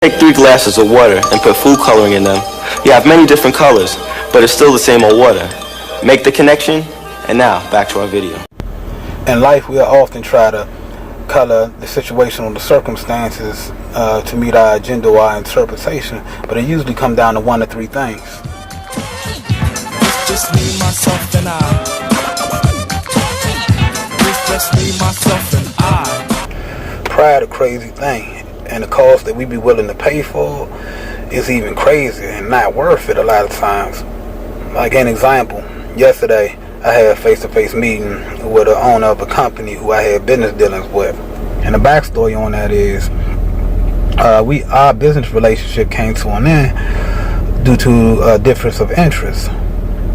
Take 3 glasses of water and put food coloring in them. You have many different colors, but it's still the same old water. Make the connection, and now back to our video. In life, we often try to color the situation or the circumstances to meet our agenda or our interpretation, but it usually comes down to 1 or 3 things. Just me, myself, and I. It's just me, myself, and I. Pride, a crazy thing. And the cost that we be willing to pay for is even crazier and not worth it a lot of times. Like an example, yesterday I had a face-to-face meeting with the owner of a company who I had business dealings with. And the backstory on that is our business relationship came to an end due to a difference of interest,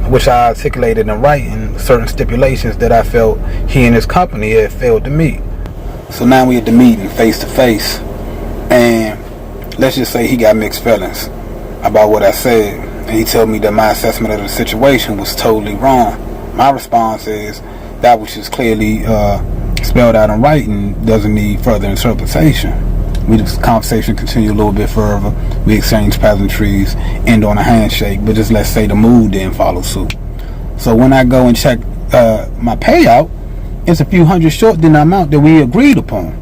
which I articulated in writing certain stipulations that I felt he and his company had failed to meet. So now we at the meeting face-to-face. And let's just say he got mixed feelings about what I said, and he told me that my assessment of the situation was totally wrong. My response is that which is clearly spelled out in writing doesn't need further interpretation. The conversation continued a little bit further. We exchanged pleasantries, end on a handshake, but just let's say the mood didn't follow suit. So when I go and check my payout, it's a few hundred short than the amount that we agreed upon.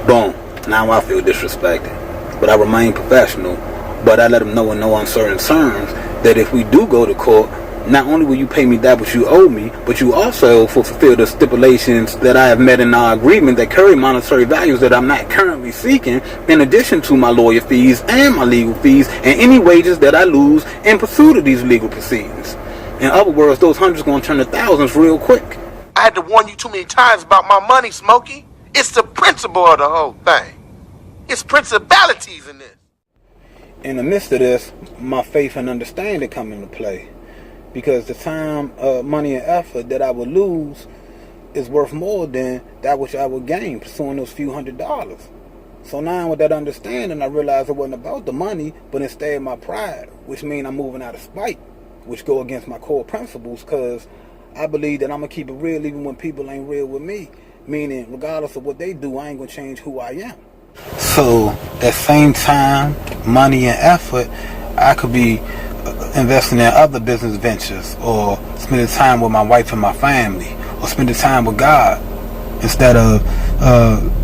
Boom. Now I feel disrespected, but I remain professional. But I let them know in no uncertain terms that if we do go to court, not only will you pay me that which you owe me, but you also fulfill the stipulations that I have met in our agreement that carry monetary values that I'm not currently seeking, in addition to my lawyer fees and my legal fees and any wages that I lose in pursuit of these legal proceedings. In other words, those hundreds going to turn to thousands real quick. I had to warn you too many times about my money, Smokey. It's the principle of the whole thing. It's principalities in this. In the midst of this, my faith and understanding come into play, because the time, money, and effort that I would lose is worth more than that which I would gain pursuing those few $100s. So now with that understanding, I realized it wasn't about the money, but instead my pride, which means I'm moving out of spite, which go against my core principles, because I believe that I'm going to keep it real even when people ain't real with me. Meaning, regardless of what they do, I ain't going to change who I am. So, at same time, money and effort, I could be investing in other business ventures, or spending time with my wife and my family, or spending time with God, instead of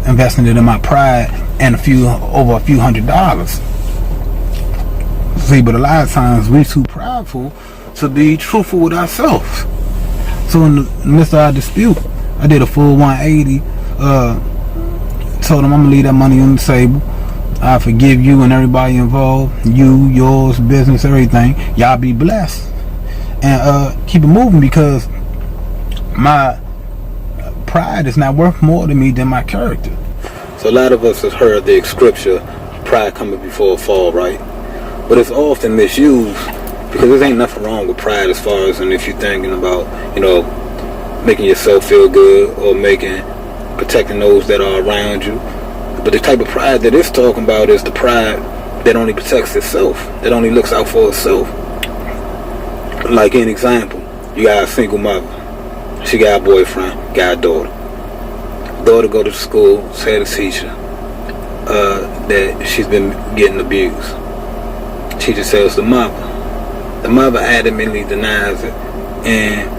investing it in my pride and over a few $100s. See, but a lot of times we're too prideful to be truthful with ourselves. So in the midst of our dispute, I did a full 180, told him I'm going to leave that money on the table. I forgive you and everybody involved, you, yours, business, everything. Y'all be blessed. And keep it moving, because my pride is not worth more to me than my character. So a lot of us have heard the scripture, pride coming before a fall, right? But it's often misused, because there ain't nothing wrong with pride as far as, and if you're thinking about, making yourself feel good or protecting those that are around you. But the type of pride that it's talking about is the pride that only protects itself, that only looks out for itself. Like an example, you got a single mother. She got a boyfriend, got a daughter. Daughter go to school, tell the teacher that she's been getting abused. Teacher tells the mother. The mother adamantly denies it and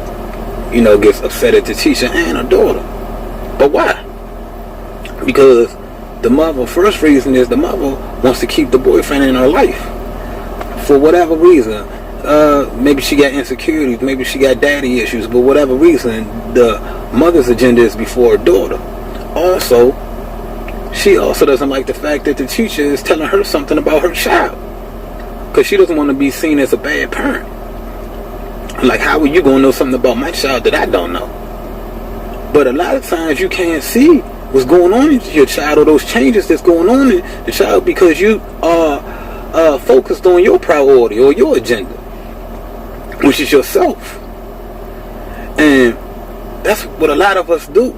gets upset at the teacher and her daughter. But why? Because the mother, first reason is the mother wants to keep the boyfriend in her life. For whatever reason. Maybe she got insecurities, maybe she got daddy issues, but whatever reason, the mother's agenda is before her daughter. Also, she also doesn't like the fact that the teacher is telling her something about her child, because she doesn't want to be seen as a bad parent. Like, how are you going to know something about my child that I don't know? But a lot of times you can't see what's going on in your child, or those changes that's going on in the child, because you are focused on your priority or your agenda, which is yourself. And that's what a lot of us do.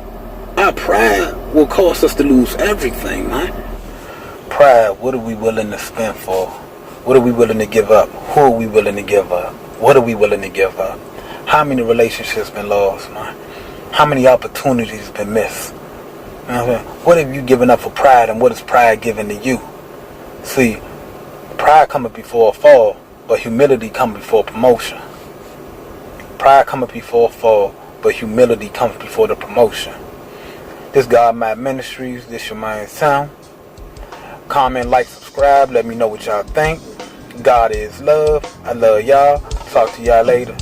Our pride will cause us to lose everything, man. Pride, what are we willing to spend for? What are we willing to give up? Who are we willing to give up? What are we willing to give up? How many relationships been lost, man? How many opportunities been missed? You know what I'm saying? What have you given up for pride, and what is pride giving to you? See, Pride cometh before a fall, but humility comes before promotion. Pride cometh before a fall, but humility comes before the promotion. This God Mad Ministries, this your main sound. Comment, like, subscribe, let me know what y'all think. God is love. I love y'all. Talk to y'all later.